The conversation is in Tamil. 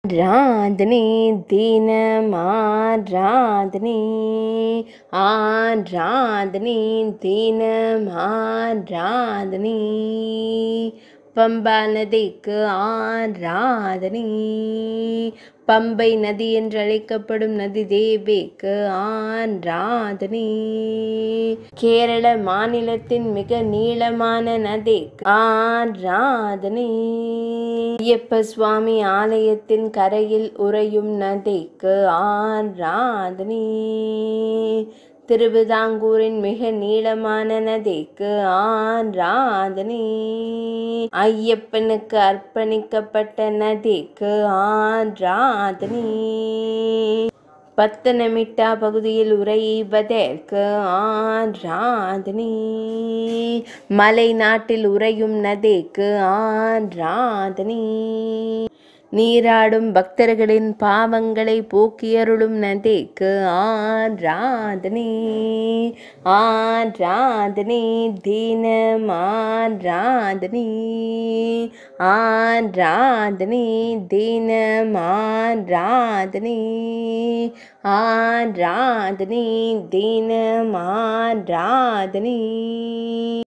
ஆராதனை தினமாராதனை ஆராதனை தினமாராதனை பம்பா நதிக்கு ஆராதனை பம்பை நதி என்று அழைக்கப்படும் நதி தேவிக்கு ஆராதனை கேரள மாநிலத்தின் மிக நீளமான நதிக்கு ஆராதனை ஐயப்ப சுவாமி ஆலயத்தின் கரையில் உறையும் நதிக்கு ஆராதனை திருவிதாங்கூரின் மிக நீளமான நதிக்கு ஆராதனை ஐயப்பனுக்கு அர்ப்பணிக்கப்பட்ட நதிக்கு ஆராதனை பத்தனமிட்டா பகுதியில் உறைவதற்கு ஆராதனை மலை நாட்டில் உறையும் நதிக்கு ஆராதனை நீராடும் பக்தர்களின் பாவங்களை போக்கியருளும் நதிக்கு ஆராதனை ஆராதனை தினம் ஆராதனை ஆராதனை தினம் ஆராதனை ஆராதனை தினம் ஆராதனை